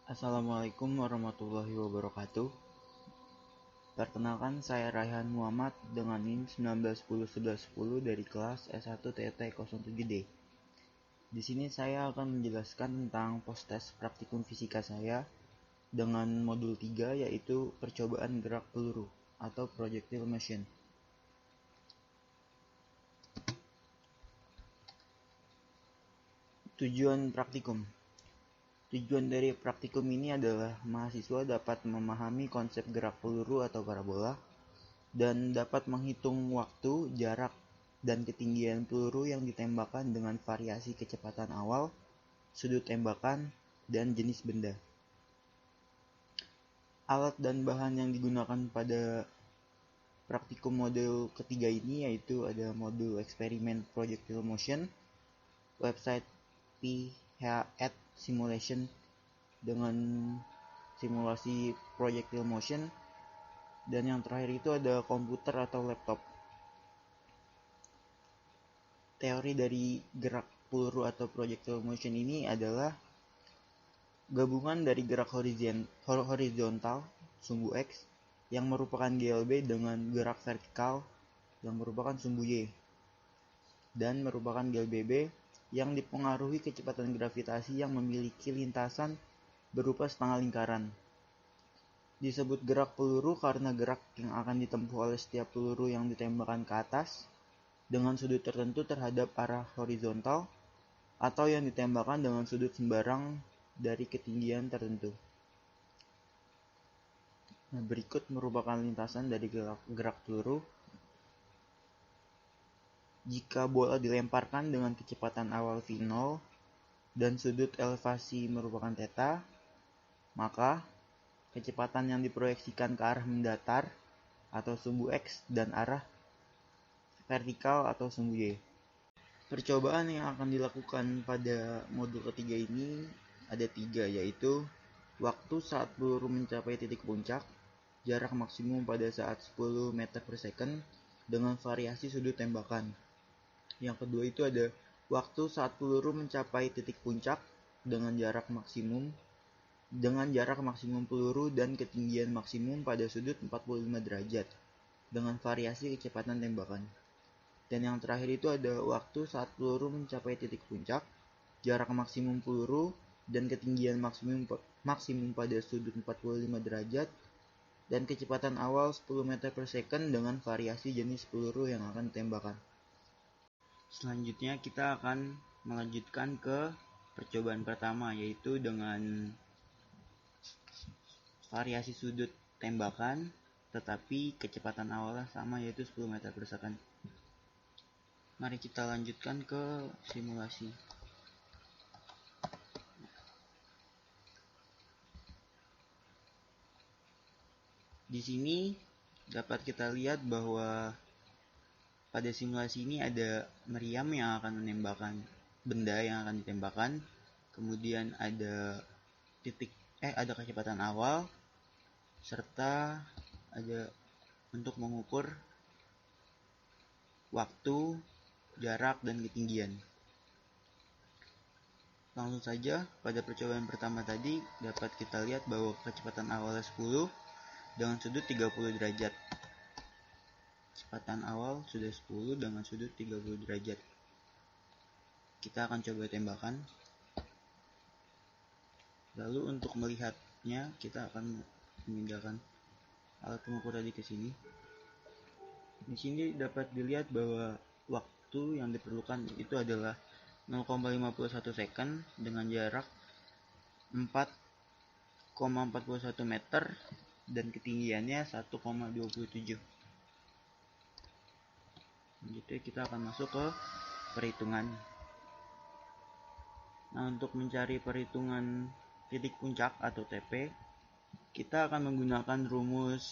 Assalamualaikum warahmatullahi wabarakatuh. Perkenalkan, saya Raihan Muhammad dengan NIM 19101110 dari kelas S1 TT07D. Di sini saya akan menjelaskan tentang post-test praktikum fisika saya dengan modul 3, yaitu percobaan gerak peluru atau projectile motion. Tujuan praktikum. Tujuan dari praktikum ini adalah mahasiswa dapat memahami konsep gerak peluru atau parabola dan dapat menghitung waktu, jarak, dan ketinggian peluru yang ditembakkan dengan variasi kecepatan awal, sudut tembakan, dan jenis benda. Alat dan bahan yang digunakan pada praktikum modul ketiga ini yaitu ada modul eksperimen projectile motion, website PHAT simulation dengan simulasi projectile motion, dan yang terakhir itu ada komputer atau laptop. Teori dari gerak peluru atau projectile motion ini adalah gabungan dari gerak horizontal sumbu X yang merupakan GLB dengan gerak vertikal yang merupakan sumbu Y dan merupakan GLBB yang dipengaruhi kecepatan gravitasi yang memiliki lintasan berupa setengah lingkaran. Disebut gerak peluru karena gerak yang akan ditempuh oleh setiap peluru yang ditembakkan ke atas dengan sudut tertentu terhadap arah horizontal atau yang ditembakkan dengan sudut sembarang dari ketinggian tertentu. Berikut merupakan lintasan dari gerak peluru. Jika bola dilemparkan dengan kecepatan awal v0 dan sudut elevasi merupakan θ, maka kecepatan yang diproyeksikan ke arah mendatar atau sumbu X dan arah vertikal atau sumbu Y. Percobaan yang akan dilakukan pada modul ketiga ini ada 3, yaitu waktu saat peluru mencapai titik puncak, jarak maksimum pada saat 10 meter per second dengan variasi sudut tembakan. Yang kedua itu ada waktu saat peluru mencapai titik puncak dengan jarak maksimum peluru dan ketinggian maksimum pada sudut 45 derajat dengan variasi kecepatan tembakan. Dan yang terakhir itu ada waktu saat peluru mencapai titik puncak, jarak maksimum peluru dan ketinggian maksimum pada sudut 45 derajat dan kecepatan awal 10 meter per second dengan variasi jenis peluru yang akan ditembakkan. Selanjutnya kita akan melanjutkan ke percobaan pertama, yaitu dengan variasi sudut tembakan tetapi kecepatan awalnya sama, yaitu 10 meter per second. Mari kita lanjutkan ke simulasi. Di sini dapat kita lihat bahwa pada simulasi ini ada meriam yang akan menembakkan benda yang akan ditembakkan, kemudian ada ada kecepatan awal, serta ada untuk mengukur waktu, jarak, dan ketinggian. Langsung saja pada percobaan pertama tadi dapat kita lihat bahwa kecepatan awalnya 10 dengan sudut 30 derajat. Kecepatan awal sudah 10 dengan sudut 30 derajat. Kita akan coba tembakan. Lalu untuk melihatnya kita akan memindahkan alat pengukur tadi ke sini. Di sini dapat dilihat bahwa waktu yang diperlukan itu adalah 0,51 second dengan jarak 4,41 meter dan ketinggiannya 1,27. Jadi kita akan masuk ke perhitungan. Nah, untuk mencari perhitungan titik puncak atau TP, kita akan menggunakan rumus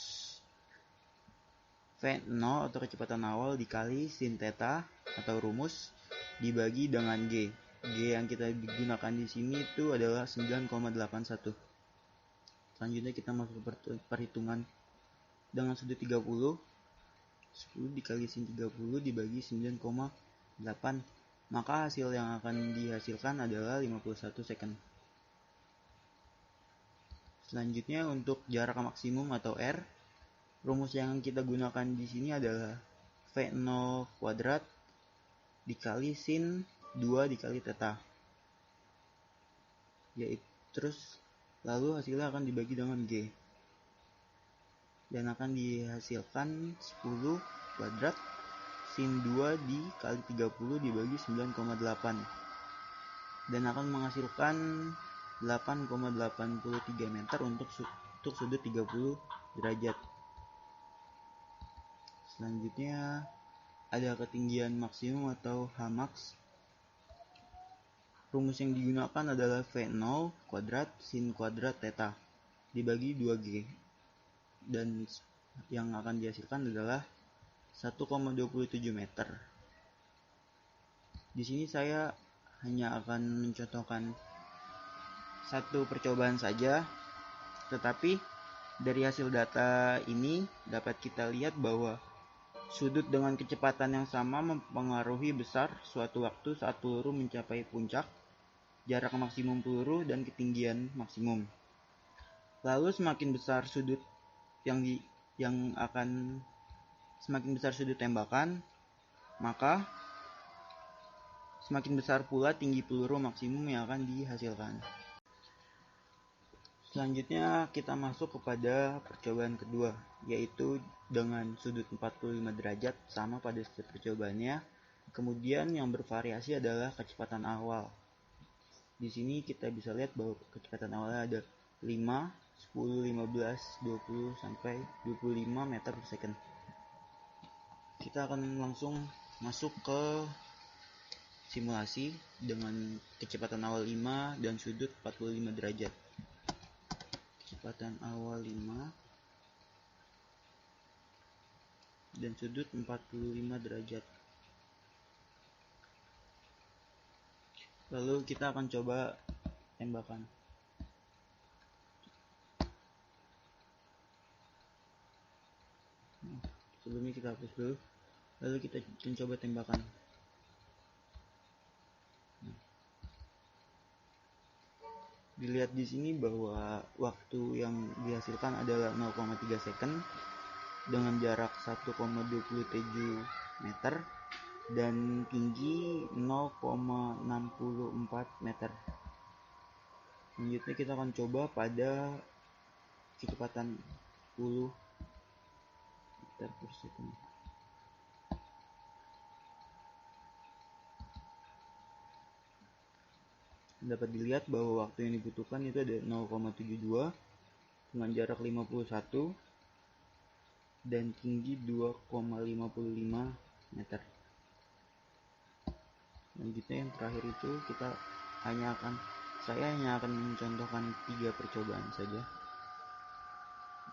V0 atau kecepatan awal dikali sin theta atau rumus dibagi dengan G. G yang kita digunakan di sini itu adalah 9,81. Selanjutnya kita masuk ke perhitungan dengan sudut 30. 10 dikali sin 30 dibagi 9,8. Maka hasil yang akan dihasilkan adalah 51 second. Selanjutnya untuk jarak maksimum atau R, rumus yang kita gunakan di sini adalah V0 kuadrat dikali sin 2 dikali theta. Yaitu terus lalu hasilnya akan dibagi dengan G. Dan akan dihasilkan 10 kuadrat sin 2 dikali 30 dibagi 9,8. Dan akan menghasilkan 8,83 meter untuk sudut 30 derajat. Selanjutnya ada ketinggian maksimum atau Hmax. Rumus yang digunakan adalah V0 kuadrat sin kuadrat theta dibagi 2G. Dan yang akan dihasilkan adalah 1,27 meter. Di sini saya hanya akan mencontohkan satu percobaan saja, tetapi dari hasil data ini dapat kita lihat bahwa sudut dengan kecepatan yang sama mempengaruhi besar suatu waktu saat peluru mencapai puncak, jarak maksimum peluru, dan ketinggian maksimum. Lalu semakin besar sudut semakin besar sudut tembakan, maka semakin besar pula tinggi peluru maksimum yang akan dihasilkan. Selanjutnya kita masuk kepada percobaan kedua, yaitu dengan sudut 45 derajat sama pada setiap percobaannya. Kemudian yang bervariasi adalah kecepatan awal. Di sini kita bisa lihat bahwa kecepatan awalnya ada 5, 10, 15, 20 sampai 25 meter per second. Kita akan langsung masuk ke simulasi dengan kecepatan awal 5 dan sudut 45 derajat. Kecepatan awal 5 dan sudut 45 derajat. Lalu kita akan coba tembakan. Sebelumnya kita hapus dulu. Lalu kita mencoba tembakan. Dilihat di sini bahwa waktu yang dihasilkan adalah 0,3 second dengan jarak 1,27 meter dan tinggi 0,64 meter. Selanjutnya kita akan coba pada kecepatan 10 meter per second. Dapat dilihat bahwa waktu yang dibutuhkan itu ada 0,72 dengan jarak 51 dan tinggi 2,55 meter. Selanjutnya yang terakhir itu saya hanya akan mencontohkan 3 percobaan saja.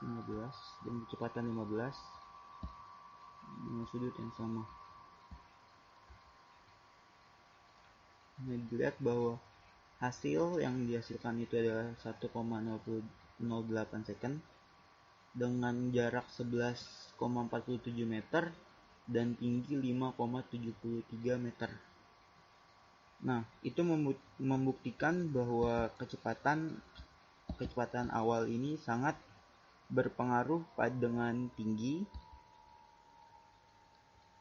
15 dan kecepatan 15 dengan sudut yang sama. Dilihat bahwa hasil yang dihasilkan itu adalah 1,008 second dengan jarak 11,47 meter dan tinggi 5,73 meter. Nah, itu membuktikan bahwa kecepatan awal ini sangat berpengaruh dengan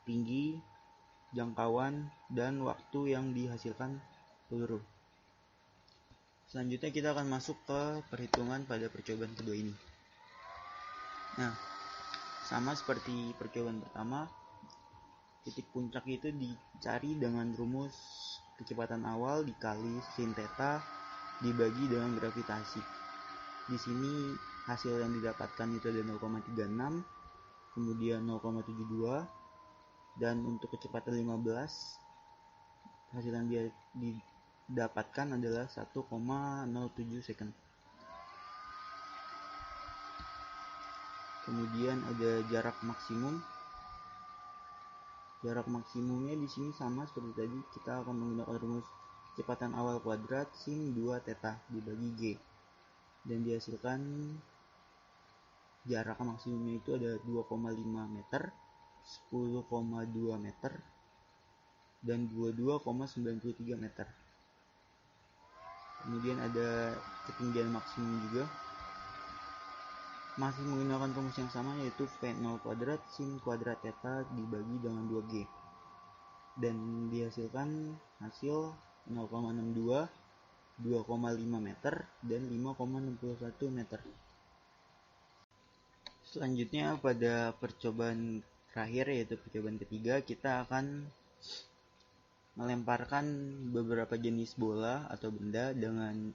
tinggi, jangkauan, dan waktu yang dihasilkan peluru. Selanjutnya kita akan masuk ke perhitungan pada percobaan kedua ini. Nah, sama seperti percobaan pertama, titik puncak itu dicari dengan rumus kecepatan awal dikali sin theta dibagi dengan gravitasi. Di sini hasil yang didapatkan itu ada 0,36, kemudian 0,72, dan untuk kecepatan 15 hasil yang didapatkan adalah 1,07 second. Kemudian ada jarak maksimum. Jarak maksimumnya di sini sama seperti tadi, kita akan menggunakan rumus kecepatan awal kuadrat sin 2 theta dibagi G. Dan dihasilkan jarak maksimumnya itu ada 2,5 meter, 10,2 meter, dan 22,93 meter. Kemudian ada ketinggian maksimum juga, masih menggunakan rumus yang sama, yaitu V0 kuadrat sin kuadrat theta dibagi dengan 2G, dan dihasilkan hasil 0,62, 2,5 meter, dan 5,61 meter. Selanjutnya pada percobaan terakhir, yaitu percobaan ketiga, kita akan melemparkan beberapa jenis bola atau benda dengan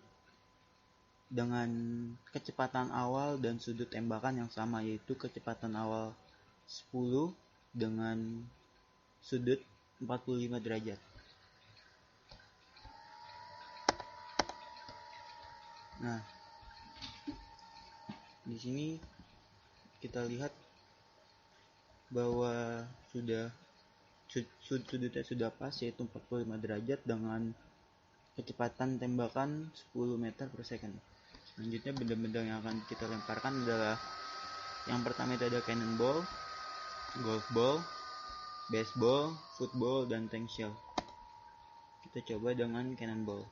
kecepatan awal dan sudut tembakan yang sama, yaitu kecepatan awal 10 dengan sudut 45 derajat. Nah, di sini kita lihat bahwa sudutnya sudah pas, yaitu 45 derajat dengan kecepatan tembakan 10 meter per second. Selanjutnya benda-benda yang akan kita lemparkan adalah, yang pertama itu ada cannonball, golf ball, baseball, football, dan tank shell. Kita coba dengan cannonball.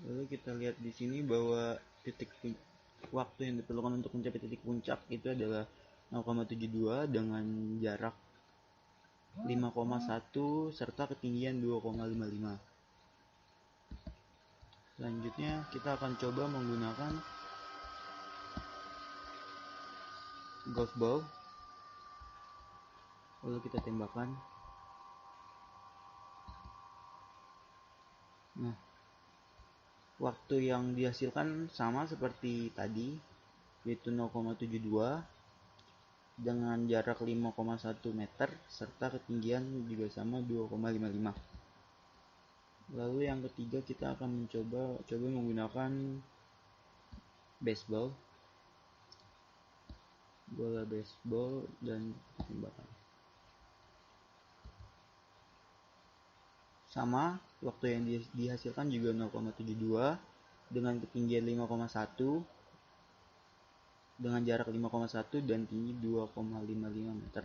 Lalu kita lihat di sini bahwa waktu yang diperlukan untuk mencapai titik puncak itu adalah 0,72 dengan jarak 5,1 serta ketinggian 2,55. Selanjutnya kita akan coba menggunakan golf ball. Lalu kita tembakkan. Nah, waktu yang dihasilkan sama seperti tadi, yaitu 0,72 dengan jarak 5,1 meter serta ketinggian juga sama 2,55. Lalu yang ketiga, kita akan mencoba menggunakan baseball, bola baseball, dan tembakan. Sama, waktu yang dihasilkan juga 0,72 dengan ketinggian 5,1 dengan jarak 5,1 dan tinggi 2,55 meter.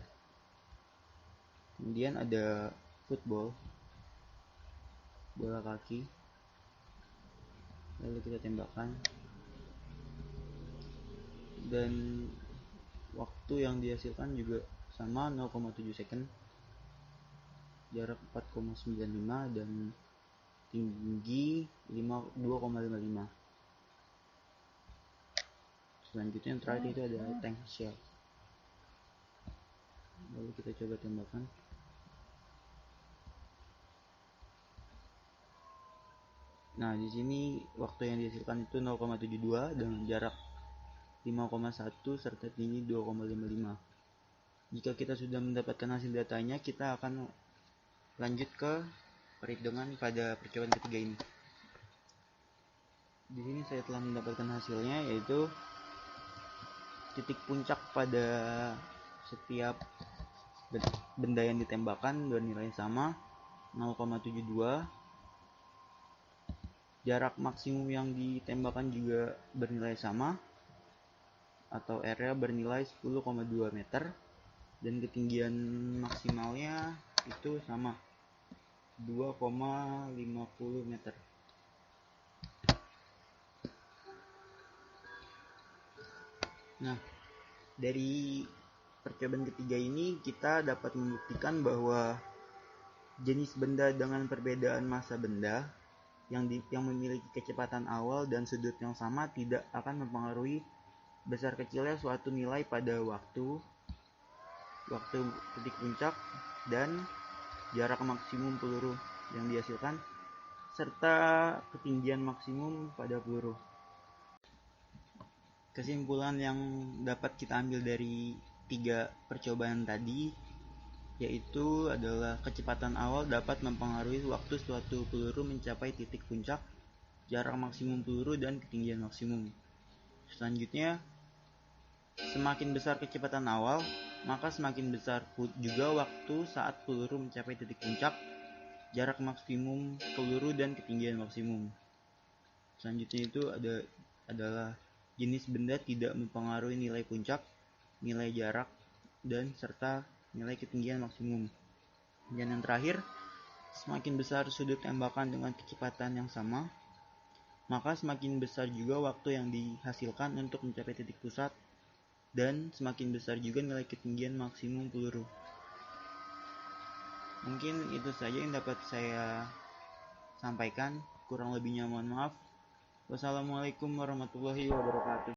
Kemudian ada football, bola kaki. Lalu kita tembakkan, dan waktu yang dihasilkan juga sama, 0,7 second, jarak 4,95 dan tinggi 2,55. Selanjutnya yang terakhir itu ada tank shell. Lalu kita coba tembakan. Nah, di sini waktu yang dihasilkan itu 0,72 dengan jarak 5,1 serta tinggi 2,55. Jika kita sudah mendapatkan hasil datanya, kita akan lanjut ke perhitungan pada percobaan ketiga ini. Di sini saya telah mendapatkan hasilnya, yaitu titik puncak pada setiap benda yang ditembakkan bernilai sama, 0,72. Jarak maksimum yang ditembakkan juga bernilai sama, atau area bernilai 10,2 meter, dan ketinggian maksimalnya itu sama, 2,50 meter. Nah, dari percobaan ketiga ini kita dapat membuktikan bahwa jenis benda dengan perbedaan massa benda yang memiliki kecepatan awal dan sudut yang sama tidak akan mempengaruhi besar kecilnya suatu nilai pada waktu titik puncak dan jarak maksimum peluru yang dihasilkan serta ketinggian maksimum pada peluru. Kesimpulan yang dapat kita ambil dari 3 percobaan tadi yaitu adalah kecepatan awal dapat mempengaruhi waktu suatu peluru mencapai titik puncak, jarak maksimum peluru, dan ketinggian maksimum. Selanjutnya, semakin besar kecepatan awal, maka semakin besar juga waktu saat peluru mencapai titik puncak, jarak maksimum peluru, dan ketinggian maksimum. Selanjutnya itu adalah jenis benda tidak mempengaruhi nilai puncak, nilai jarak, dan serta nilai ketinggian maksimum. Dan yang terakhir, semakin besar sudut tembakan dengan kecepatan yang sama, maka semakin besar juga waktu yang dihasilkan untuk mencapai titik pusat, dan semakin besar juga nilai ketinggian maksimum peluru. Mungkin itu saja yang dapat saya sampaikan, kurang lebihnya mohon maaf. Wassalamualaikum warahmatullahi wabarakatuh.